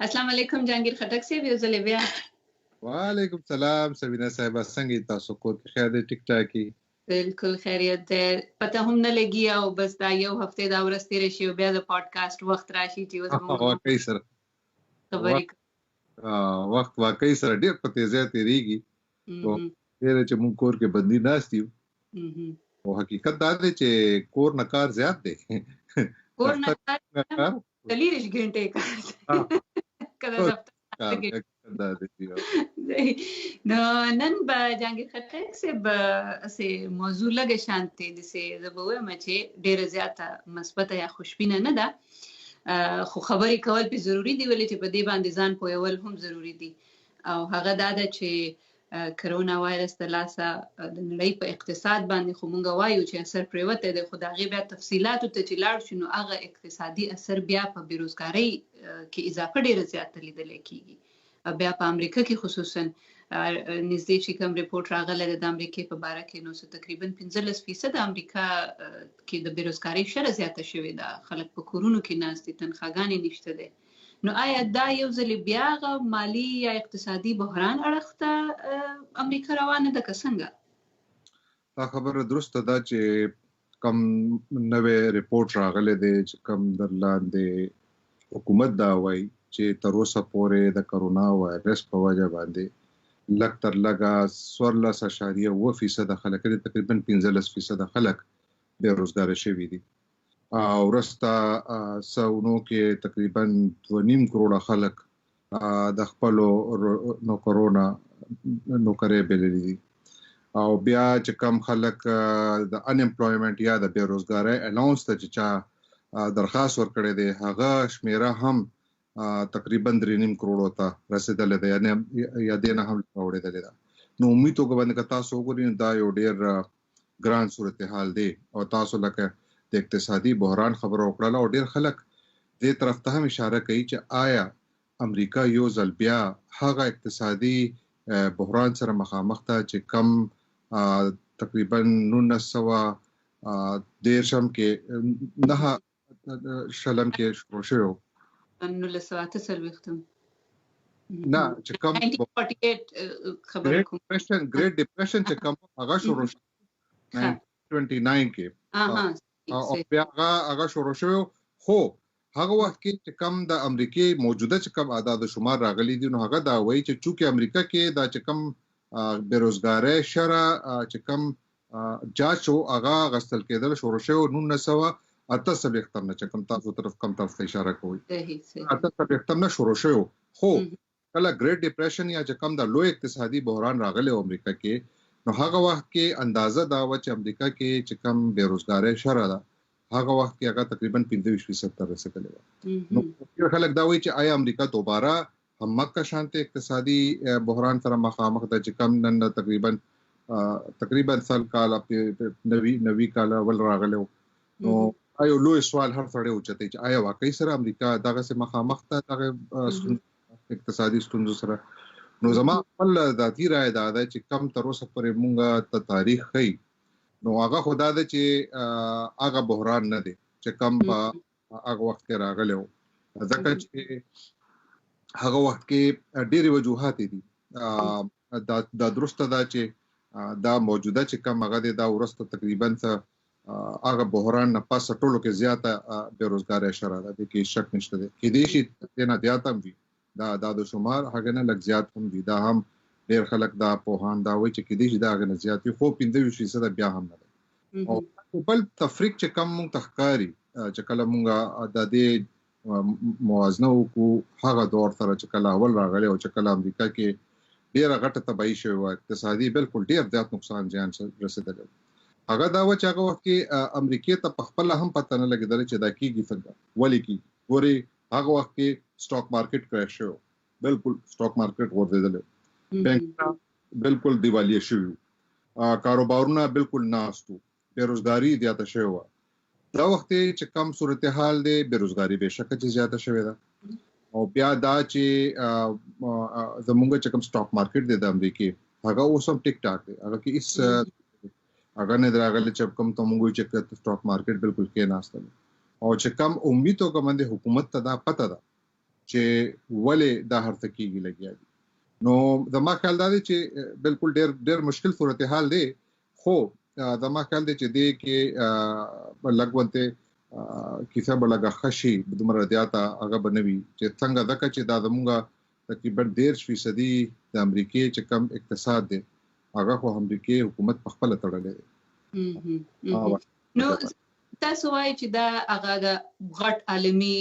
अस्सलाम वालेकुम जहांगीर खटक से व्यूज़ लिबिया। वालेकुम सलाम सबीना साहिबा, څنګه تاسو کو خیر دې ټیک ټاک کی؟ बिल्कुल खैरियत ده. پته هم نه لګي او بس دا یو هفته دا ورځ تیرې شي او بیا د پادکاسټ وخت راشي چې زموږ واقعي سره خبرې وخت واقعي سره ډېر په تیزه تیریږي. او ډېر چې موږ کور کې بندي ناست یو. او حقیقت دا دی چې کور نه کار زیات دی. کور نه کار 40 غنټه کار کله دفتر نو نن به جهانگیر خټک صاحب سه موضوع لګه شانتي د سه زبوه مچې ډېر زیاته مثبت یا خوشبینه نه ده، خو خبرې کول به ضروری دی ولې چې په دې باندې ځان پوهول هم ضروری دي. او هغه دا ده چې کرونا وایرس د لاسه د نړۍ په اقتصاد باندې خو مونږ وایو چې اثر پریوته ده، خو دا غي بیا تفصيلات ته چې لاړ شنو هغه اقتصادي اثر بیا په بیروزګاری کې اضافه ډیره زیاته لیدل کیږي. بیا په امریکا کې خصوصا نږدې چې کوم ریپورت راغلی د امریکا په باره کې نو تقریبا 15% امریکا کې د بیروزګاری شره زیاته شوې ده، خلک په کورونو کې ناست دي، تنخواګانې نشته ده. نو آیا دا یو ځل بیا مالی یا اقتصادي بحران اړخته امریکا روانه ده که څنګه؟ دا خبره درسته ده چې کم نوې ریپورت راغلی دی چې کم درلاندې حکومت دا وایي چې تر اوسه پورې د کرونا وایرس په وجه باندې لږ تر لږه 14.9% خلک تقریبا 15% خلک بیروزګار شوي دي. او ورسته سونو کې تقریبا 2.5 کروڑه خلک د خپل نو کرونا نوکرې بللي دي. او بیا چې کم خلک د انیمپلویمنت یا د بیروزګاری الاونس ته چې درخواست ورکړی دی هغه شمیره هم تقریبا 3.5 کروڑو ته رسیدلې ده، یعنی یا دینه هم وړېدلې ده. نو امید وکړم چې تاسو وګورئ دا یو ډېر ګران صورتحال دی او تاسو لکه د اقتصادي بحران خبره وکړه او ډېر خلک دې طرف ته هم اشاره کوي چې آیا امریکا یو ځل بیا هغه اقتصادي بحران سره مخامخ ده چې کم تقریبا 1910 کې نه شلم کې شروع شو 1948 نه چې کم 1948 خبره کوم ګریټ ډیپریشن چې کم هغه شروع شو 1929 کې او بیا هغه شروع شو. خو هغه وخت کې چې کم د امریکای موجوده چې کم اعداد و شمار راغلي دي نو هغه دا وایي چې چونکه امریکا کې دا چې کم بیروزګاری شره چې کم جاچو هغه غسل کېدل شروع شو 1978 نه چې کم تاسو طرف ته اشاره کوي 78 نه شروع شو. خو کله ګریټ ډیپریشن یا چې کم د لوی اقتصادي بحران راغلی امریکا کې نو هغه وخت کې اندازه دا و چې امریکا کې چې کم بیروزګاری شره ده هغه وخت کې هغه تقریبا 25% ته رسیدلی و. نو خلک دا وایي چې آیا امریکا دوباره هم مکه شانته اقتصادي بحران سره مخامخ ده چې کم نن تقریبا سال کال په نوي کال ول راغلو. نو آیا لوی سوال هر څړې اوچته چې آیا واقعي سره امریکا دغه سره مخامخ ده دغه اقتصادي ستونزو سره؟ نو زما خپل ذاتي رائے دا ده چې کم تر اوسه پورې مونږه ته تاریخ خي نو هغه خدا ده چې هغه بحران نه دی چې کم هغه وخت کې راغلی و، ځکه چې هغه وخت کې ډېرې وجوهات دي. دا درسته ده چې دا موجوده چې کم هغه دی دا ورسته تقریبا هغه بحران نه پس ټولو کې زیاته بیروزګاری شره ده، د کې شک نشته دی. کې دې شي نه زیات هم وي دا د شمار هغه نه لږ زیات هم دي، دا هم ډېر خلک دا پوهان دا وایي چې کې دې شي دا هغه نه زیات وي، خو 25% بیا هم نه ده. او بل تفریق چې کم مونږ تخکاری چې کله مونږ د دې موازنه وکړو هغه دور سره چې کله اول راغلی او چې کله امریکا کې ډېره غټه تباهي شوې وه، اقتصادي بالکل ډېر زیات نقصان زیان رسېدلی. هغه دا و چې هغه وخت کې امریکا ته په خپله هم پته نه لګېدله چې دا کېږي څنګه ولې کېږي. ګورې هغه وخت کې سټاک مارکیټ کریش شو، بالکل سټاک مارکیټ غورځېدلی، بانکونه بالکل دیوالیه شوي، کاروبارونه بالکل ناست وو، بیروزګاري زیاته شوې وه. دا وخت چې کم صورتحال دی بیروزګاري بېشکه چې زیاته شوې ده. او بیا دا چې زمونږ چې کم سټاک مارکیټ دی د امریکې هغه اوس هم ټیک ټاک دی، هغه کې هیڅ هغه نه راغلی چې کم ته مونږ چې سټاک مارکیټ بالکل کې ناست دی. او چې کم امید وکړم د حکومت ته دا پته ده چې ولې دا هرڅه کیږي لګیا دي. نو زما خیال دا دی چې بالکل ډېر مشکل صورتحال دی، خو زما خیال دی چې دې کې لګونته کیسه به لګه خشي دومره زیاته هغه به نه وي چې څنګه ځکه چې دا زمونږ تقریبا 13% د امریکای چې کم اقتصاد دی هغه خو امریکای حکومت په خپل تړلې دی. نو تاسو وایي چې دا هغه غټ عالمي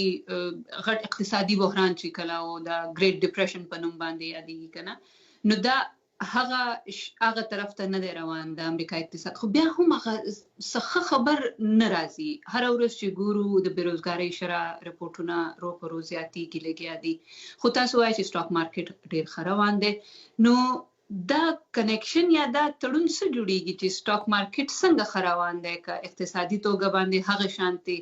غټ اقتصادي بحران چې کله او دا ګریټ ډیپریشن په نوم باندې یادېږي کنه، نو دا هغه طرف ته نه دی روان د امریکا اقتصاد، خو بیا هم هغه څه خبر نه راځي. هر ورځ چې ګورو د بیروزګارۍ شرح رپورټونه رو پر روز زیاتېږي لګیا دي، خو تاسو وایي چې سټاک مارکیټ ډېر ښه روان دی. نو دا کنیکشن یا دا تړون څه جوړیږي چې سټاک مارکیټ څنګه ښه روان دی که اقتصادي توګه باندې هغه شانتي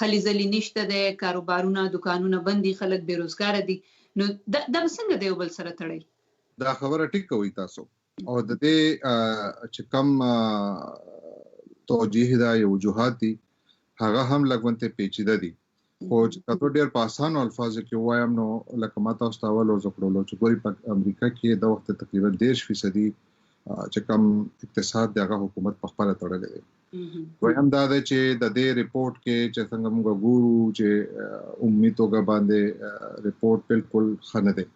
هلې ځلې نشته دی، کاروبارونه دکانونه بندي، خلک بیروزګاره دي، نو دا څنګه دی یو بل سره تړي؟ دا خبره ټیک کوي تاسو، او د دې چې کم توجیه دا یو وجوهات دي هغه هم لګونته پیچیده دي، خو کله ډېر په اسانو الفاظو کې وایم نو لکه ما تاسو ته اول وځکړو چې ګوري په امریکا کې د وخت تقریبا 10% چې کم اقتصاد دغه حکومت په خپل تړلې دی. ویم دا ده چې د دې ریپورت کې چې څنګه موږ ګورو چې عمومي توګه باندې ریپورت بالکل ښه نه دی،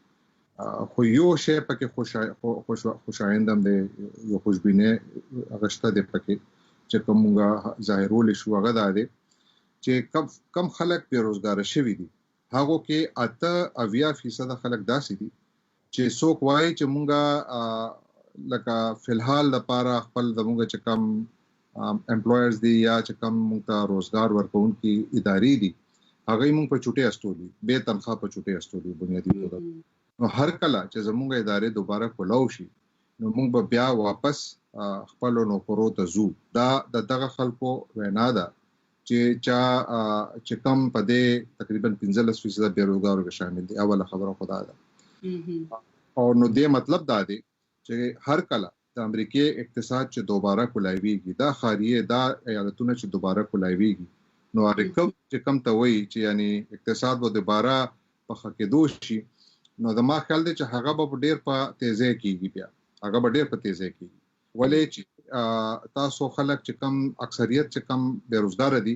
خو یو شی پکې خوشایندم دی، یو خوشبینه هغه شته دی پکې چې کومه ظاهرول شو هغه دا دی چې کم خلک بیروزګار شوي دي، هغه کې 80% خلک داسې دي چې څوک وایي چې مونږه لکه فلحال لپاره خپل زمونږ چې کم امپلویرز دي یا چې کم مونږ ته روزګار ورکوونکي ادارې دي هغه مونږ په چوټي استولي، به تنخواه په چوټي استولي بنیادی توګه. نو هر کله چې زمونږ ادارې دوباره کولاو شي نو مونږ به بیا واپس خپل نوکرو ته ځو. دا دغه خلکو وینا ده چې کم په دې تقریبا 15% بیروزګارو کې شامل دي. اوله خبره خدا ده، او نو دې مطلب دا دی چې هر کله د امریکای اقتصاد چې دوباره کولایويږي، دا خاریه دا ایالتونه چې دوباره کولایويږي، نو ریکو چې کم ته وایي چې یعنی اقتصاد به دوباره په خکېدو شي، نو د ما خیال دی چې هغه به ډېر په تیزی کېږي، بیا هغه به ډېر په تیزی کېږي، ولې چې تاسو خلک چې کم اکثریت چې کم بیروزګار دي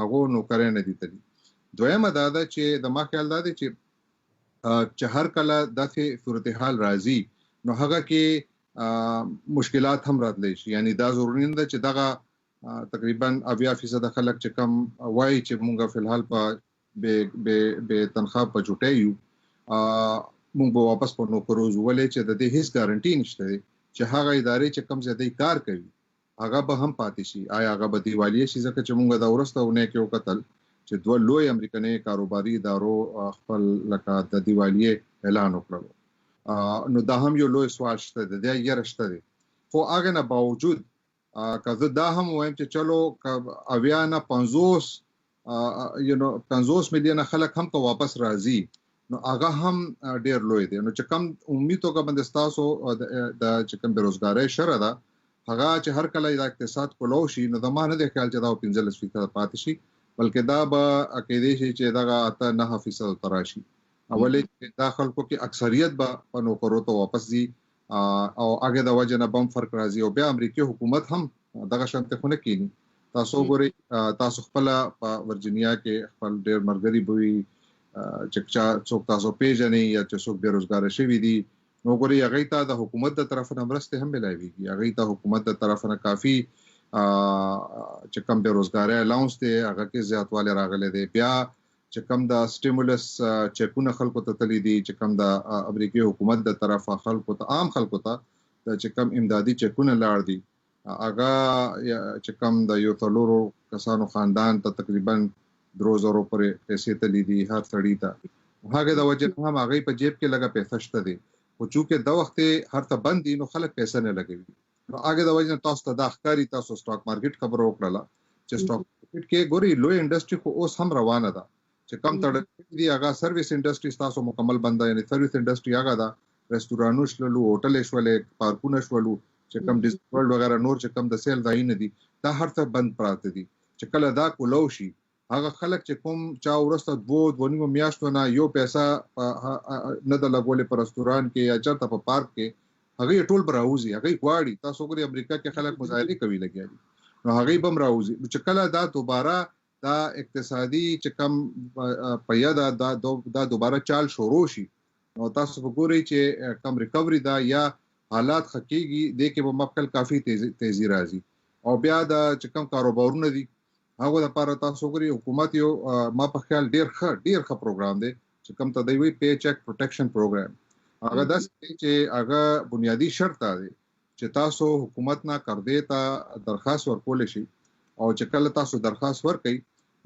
هغه نوکران نه دي تللی. دویمه دا ده چې د ما خیال دا دی چې هر کله داسې صورتحال راځي نو هغه کې مشکلات هم راتلی شي، یعنی دا ضروري نه ده چې دغه تقریبا 80% خلک چې کم وایي چې مونږ فلحال په به تنخواه په چوټي یو مونږ به واپس په نوکرو ځو، ولې چې د دې هیڅ ګارانټي نشته چې هغه ادارې چې کم زیاتې کار کوي هغه به هم پاتې شي. آیا هغه به دیوالیه شي؟ ځکه چې موږ دا ورستهونه کې وکتل چې دوه لوی امریکایي کاروباري ادارو خپل لکه د دیوالیه اعلان وکړ، نو دا هم یو لوی سوال شته دی، دا یې راشته دی. خو هغه نه باوجود که دا هم وایم چې چلو 50 میلیونه خلک هم که واپس راځي نو هغه هم ډیر لوی دی. نو چې کم عمومي توګه باندې تاسو د چې کم بیروزګارۍ شره ده هغه چې هر کله د اقتصاد کولو شي نو د ما نه دی خیال چې دا 15% پاتې شي، بلکې دا به عقیدې شي چې دا 9% تراشي. اولې دا خلکو کې اکثریت به په نوکرو ته واپس ځي او هغه د وجه نه بم فرق راځي، او بیا امریکای حکومت هم دغه شانته خونه کینی. تاسو ګورئ تاسو خپل په ورجینیا کې خپل ډیر مرګري بوي چې څوک تاسو پیژنې یا چې څوک بیروزګار شوي دي، نو ګوري هغه ته د حکومت د طرف نه مرسته هم ملایويږي، هغه ته حکومت د طرف نه کافي چې کم بیروزګاری الاونس دی هغه کې زیاتوالی راغلی دی. بیا چې کم د سټیمولس چکونه خلکو ته تللی دي، چې کم د امریکای حکومت د طرفه خلکو ته عام خلکو ته چې کم امدادي چکونه لاړ دي هغه چې کم د یو تلورو کسانو خاندان ته تقریبا 3000 پورې پیسې تللی دي هر سړی ته، هغه د وجه هم هغه په جیب کې لګا پیسې شته دي، خو چې د وخت هر ته بند دي نو خلک پیسې نه لګوي. نو هغه د وجه تاسو ته د ښکاری تاسو سټاک مارکیټ خبرو وکړه چې سټاک مارکیټ کې ګوري لوی انډستری خو اوس هم روانه ده، چې کم تړل دي هغه سرویس انډستری تاسو مکمل بند، یعنی سرویس انډستری هغه ده، رستورانو شلو، هوټل شولې، پارکونه شولو، چې کم ډیسکورډ وغیرہ نور چې کم د سیل ځای نه دي دا هر څه بند پراته دي. چې کله دا کولو شي هغه خلک چې کوم چا ورسته 2.5 میاشتو نه یو پیسہ نه د لګولې په رستوران کې یا چرته په پارک کې هغه ټول براوزي هغه غواړي تاسو ګوري امریکا کې خلک مظاهره کوي لګیا دي نو هغه بم راوزي چې کله دا دوباره دا اقتصادي چې کم پیدا دا دوباره چال شروع شي نو تاسو وګورئ چې کم ریکوري دا یا حالات خکېږي د کې په مخکل کافي تیزی راځي او بیا دا چې کم کاروبارونه دي هغه لپاره تاسو ګوري حکومت یو ما په خیال ډیر ښه پروګرام دی چې کوم ته دی وی پی چیک پروټیکشن پروګرام هغه داس چې هغه بنیادی شرط دی چې تاسو حکومت نه کړدې ته درخواست ورکول شي او چې کله تاسو درخواست ورکړئ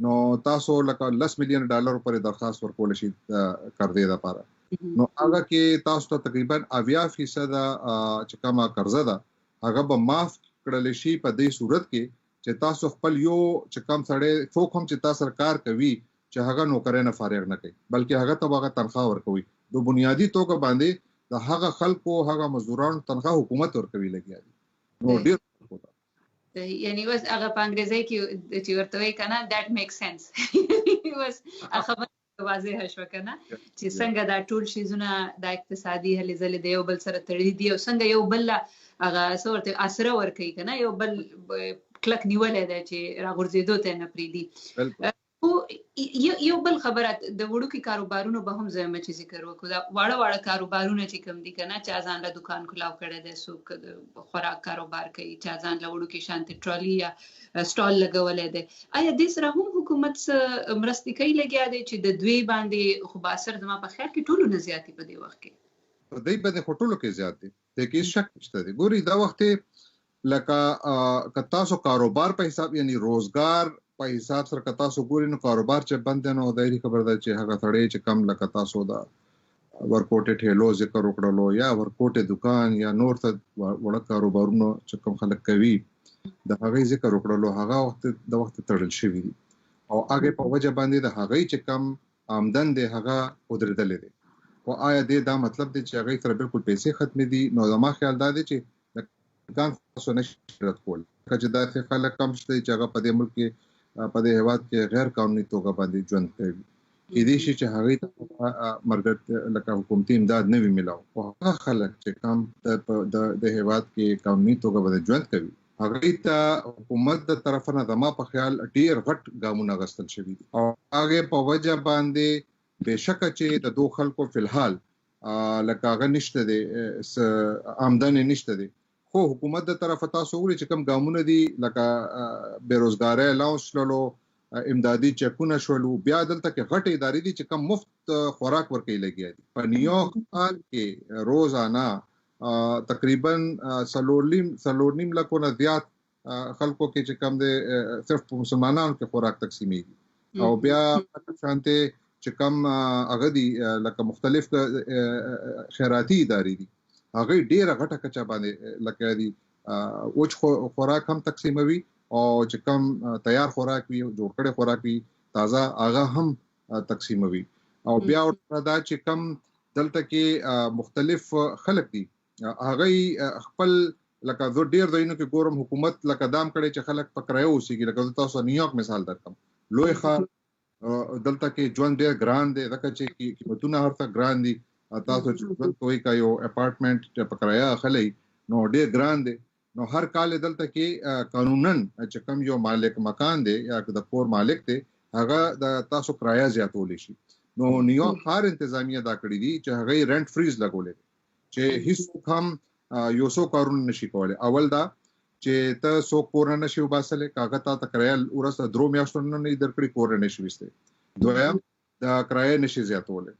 نو تاسو لکه $10 مليون پر درخواست ورکول شي کړدې لپاره نو هغه کې تاسو ته تقریبا 80% چې کومه قرضه ده هغه به معاف کړل شي په دې صورت کې چې تاسو خپل یو چې کم سړی څوک هم چې تاسو سرکار کوي چې هغه نوکرې نه فارغ نه کوي بلکې هغه ته هغه تنخواه ورکوي د بنیادی توګه باندې د هغه خلکو هغه مزدورانو تنخواه حکومت ورکوي لګیا دي نو ډیر یعنی وس هغه په انګریزي کې چې ورته وایي کنه that makes sense وس هغه واضح شو کنه چې څنګه دا ټول شیزونه د اقتصادي هلې ځلې د یو بل سره تړلي دي او څنګه یو بل هغه سورته اثر ور کوي کنه یو بل کلک نیولې ده چې راغورځېدو ته نه پریدي او یو بل خبره د وړوکی کاروبارونو به هم زموږ چې ذکر وکړو دا واړه کاروبارونه چې کم دي کنه چې ځان له دکان کلاو کړي د سوق خوراک کاروبار کوي چې ځان له وړوکی شانتي ټرالي یا سټال لګولې ده آیا د سره هم حکومت مرستې کوي لګیا دي چې د دوی باندې خو باسر زما په خیال کې ټولو نه زیاتی په دې وخت کې په دې باندې ټولو کې زیات دي د کې شک نشته دی ګوري دا وخت لکه کتا سو کاروبار په حساب یعنی روزګار په حساب سره کتا سو ګوري نو کاروبار چې بند نه ودایي خبر ده چې هغه ثړې چې کم لکه تاسو دا ورکوټه ټیلو ذکر وکړلو یا ورکوټه دکان یا نور ته وړ کاروبارونو چې کوم خلک کوي د هغه ذکر وکړلو هغه وخت د وخت تړل شوی دي او هغه په وجه باندې د هغه چې کم آمدن دی هغه ودرېدل دي او آیا دا مطلب دی چې هغه سره بالکل پیسې ختم دي نو زما خیال دا دی چې کان تاسو نشئ رد کول چې دا څه خلک کم شته چې هغه په دې ملک کې په دې هواد کې غیر قانوني توګه باندې ژوند کوي کې دې شي چې هغه ته مرګ لکه حکومتي امداد نه وی ملاو او هغه خلک چې کم د هواد کې قانوني توګه باندې ژوند کوي هغه ته حکومت د طرف نه زما په خیال ډیر غټ ګامونه غستل شوی او هغه په وجه باندې بشک چې د دوه خلکو فلحال لکه هغه نشته دي آمدن نشته دي خو حکومت د طرف تاسو وګورئ چې کوم ګامونه دي لکه بیروزګاری الاونس شلو امدادي چکونه شولو بیا دلته کې غټ ادارې دي چې کوم مفت خوراک ورکوي لګیا دي په نیویارک ښار کې روزانه تقریبا سلورنیم لکو نه زیات خلکو کې چې کوم دي صرف مسلمانانو کې خوراک تقسیمېږي او بیا شانته چې کوم هغه دي لکه مختلف خیراتي ادارې دي هغه ډیره غټه کچا باندې لکه دي اوچ خوراک هم تقسیموي او چې کوم تیار خوراک وي جوړ کړي خوراک وي تازه هغه هم تقسیموي او بیا دا چې کوم دلته کې مختلف خلک دي هغه خپل لکه زه ډیر دینو کې ګورم حکومت لکه دام کړي چې خلک پکړایو اوسېږي لکه تاسو نیویارک مثال درکم لوی ښار دلته کې ژوند ډیر ګران دی ځکه چې قیمتونه هر څه ګران دي تاسو چې ژوند کوئ کا یو اپارټمنټ چې په کرایه اخلي نو ډیر ګران دی نو هر کال دلته کې قانونن چې کوم یو مالک مکان دی یا د کور مالک دی هغه د تاسو کرایه زیاتول شي نو نیویارک ښار انتظامیه دا کړی دی چې هغه رنٹ فریز لګولې چې هیڅ هم یو څو کارونه نشي کولای اول دا چې ته څو کور نه شي وباسلې کاغذ ته کرایه ورسره درو میاشتو نه درکړي کور نه شي وسته دویم د کرایه نشي زیاتول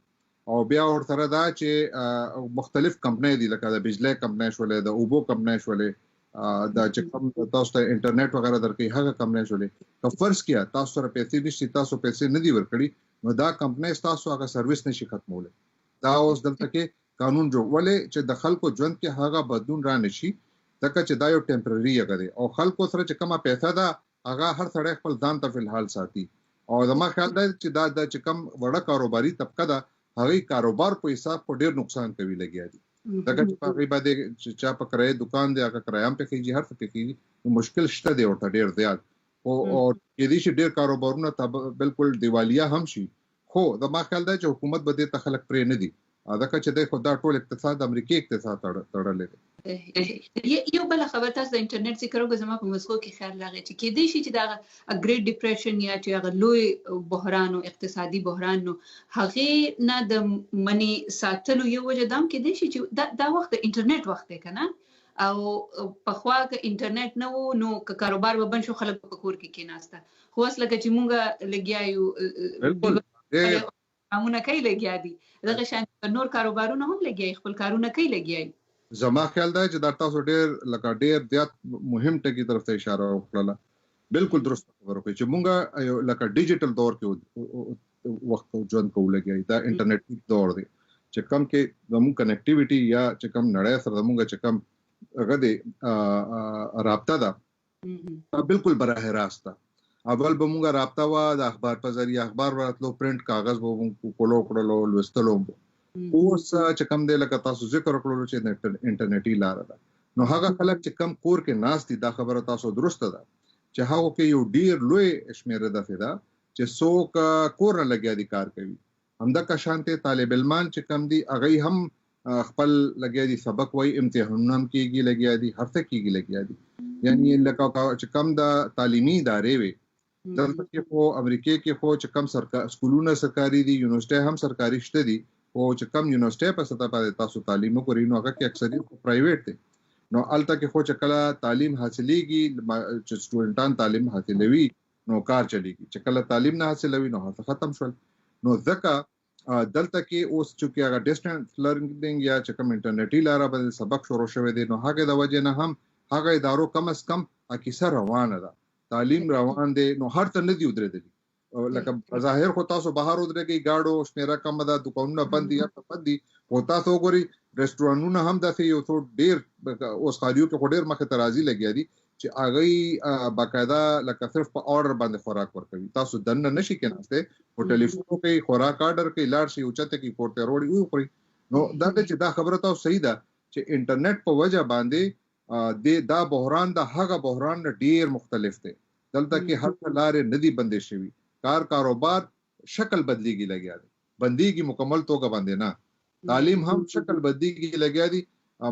او بیا ورته دا چې مختلف کمپنۍ دي لکه د بجلی کمپنۍ شولې د اوبو کمپنۍ شولې د چې کوم تاسو ته انټرنیټ وغیرہ درکې هغه کمپنۍ شولې که فرض کیا تاسو سره پیسې نشي تاسو پیسې نه دی ورکړي نو دا کمپنۍ تاسو هغه سرویس نشي ختمولای دا اوس دلته کې قانون جوړولې چې د خلکو ژوند کې هغه بدلون را نشي ځکه چې دا یو ټمپرري هغه دی او خلکو سره چې کومه پیسې ده هغه هر سړی خپل ځان ته فلحال ساتي او زما خیال دی چې دا د چې کوم وړه کاروباري طبقه ده هغه کاروبار په حساب په ډیر نقصان کوي لګیا دي دغه چې په غیبه دي چې چا په کرایه دکان دی هغه کرایه هم په کېږي هر څه په کېږي مشکل شته دی ورته ډیر زیات او کې دې چې ډېر کاروبارونه ته بالکل دیوالیا هم شي خو د ما خیال دی چې حکومت به دې ته خلک پرې نه دي ځکه چې د خو دا ټول اقتصاد امریکای اقتصاد تړلې دی. یو بل خبر تاسو د انټرنیټ ذکر وکړو زما په مسخو کې خیال راغی چې کې دې شي چې دا ګریټ ډیپریشن یا چې هغه لوی بحران او اقتصادي بحران نو هغه نه د منی ساتلو یو وجدام کې دې شي چې دا وخت د انټرنیټ وخت دی کنه او په خوا کې انټرنیټ نه نو کاروبار به بند شو خلک په کور کې کېناسته خو اصل کې چې مونږه لګیایو بالکل امونه کوي لګیا دي دغه شان نور کاروبارونه هم لګیای خپل کارونه کوي لګیای زما خیال دی چې دا تاسو ډېر زیات مهم ټکی طرف ته اشاره وکړه بالکل درست خبره کوي چې مونږه لکه ډیجیټل دور کې وخت ژوند کوو لګیای دا انټرنیټ دور دی چې کم کې زموږ کنیکټیویټي یا چې کم نړۍ سره زموږ چې کم هغه دی رابطه ده بالکل براه راست اول به موږ رابطه وا د اخبار په ذریعہ اخبار وراتلو پرنٹ کاغذ به موږ کولو کړلو لوستلو اوس چې کم دی لکه تاسو ذکر کړلو چې انټرنیټي لار ده نو هغه خلک چې کم کور کې ناس دي دا خبره تاسو درسته ده چې هغه کې یو ډیر لوی شمیره ده چې څوک کور نه لګیا دي کار کوي همدا کا شانته طالب علمان چې کم دي هغه هم خپل لګیا دي سبق وای امتحانونه هم کیږي لګیا دي هر څه کیږي لګیا دي یعنی لکه چې کم د تعلیمي ادارې وي دلته کې خو امریکای کې خو چې کم سکولونه سرکاري دي یونیورسيټي هم سرکاري شته دي او چې کم یونیورسيټي په سطح باندې تاسو تعلیم کوي نو هغه کې اکثریت پرایویټ دي نو الته کې خو چې کله تعلیم حاصلېږي چې سټوډنټان تعلیم حاصلوي نو کار چلیږي چې کله تعلیم نه حاصلوي نو هغه ختم شول نو ځکه دلته کې اوس چې هغه ډیسټنس لرنینګ یا چې کم انټرنیټي لاره باندې سبق شروع شوی دی نو هغه د وجه نه هم هغه ادارو کم از کم اکثر روانه ده تعلیم روان دي نو هر څه نه دی ودرېدلی لکه ظاهر خو تاسو بهر ودرېږئ گاډو شمیره کم ده دکانونه بند دي یا بند دي او تاسو وګورئ ریسټورانټونه هم داسې یو څو ډېر اوس خالیو کې خو ډېر مخې ته راځي لګیا دي چې هغه باقاعده لکه صرف په آرډر باندې خوراک ورکوي تاسو دننه نشي کېناسته په ټلیفون کې خوراک آرډر کوي لاړ شي او چته کې پورته وروړي او خوري نو دا چې دا خبره تاسو صحیح ده چې انټرنیټ په وجه باندې دا بحران د هغه بحران ډیر مختلف دی دلته کې هر لارې ندی بندې شوی کاروبار شکل بدلیږي لګیا دی بنديږي مکمل توګه باندې نه تعلیم هم شکل بدلیږي لګیا دی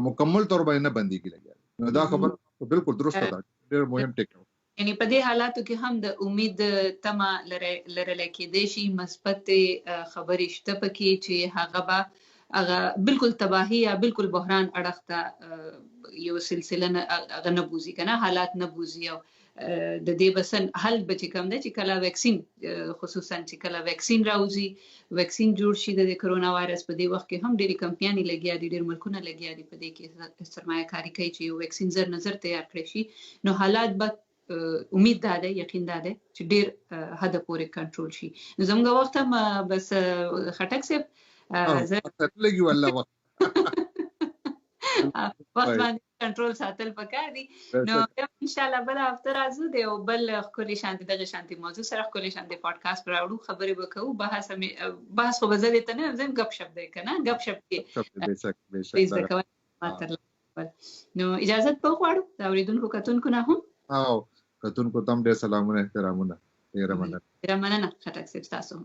مکمل طور باندې نه بنديږي لګیا دی دا خبر بالکل درسته ده ډیر مهم ټکی یعنی په دې حالاتو کې هم د امید تمه لرل کېدای شي مثبت خبرې شته پکې چې هغه بالکل تباہی یا بالکل بحران اړخته یو سلسله هغه نه بوزي کنه حالات نه بوزي او د دې بسن حل به کم ده چې کله ویکسین خصوصا چې کله ویکسین راوځي ویکسین جوړ شي د کرونا وایرس په دې وخت کې هم ډېری کمپنیانې لګیا دي ډېر ملکونه لګیا دي په دې کې سرمایه کاری کوي چې یو ویکسین زر نظر تیار کړی شي نو حالات به امید ده یقین ده چې ډېر حد پورې کنټرول شي نو زموږ وخت هم بس خټک صاحب لګي والله وخت باندې کنټرول ساتل پکار دي نو ان شاء الله بل هفته راځو دی او بل خولي شانتي دغه شانتي موضوع سره خولي شانتي پادکاسټ راوړو خبرې وکړو بحث خو بزل ته نه زم غب شپ دی کنه غب شپ کې نو اجازه په غواړو دا اوریدونکو کتونکو نه هم او کتونکو تم ډېر سلامونه احترامونه ډېر مننه خټک صاحب تاسو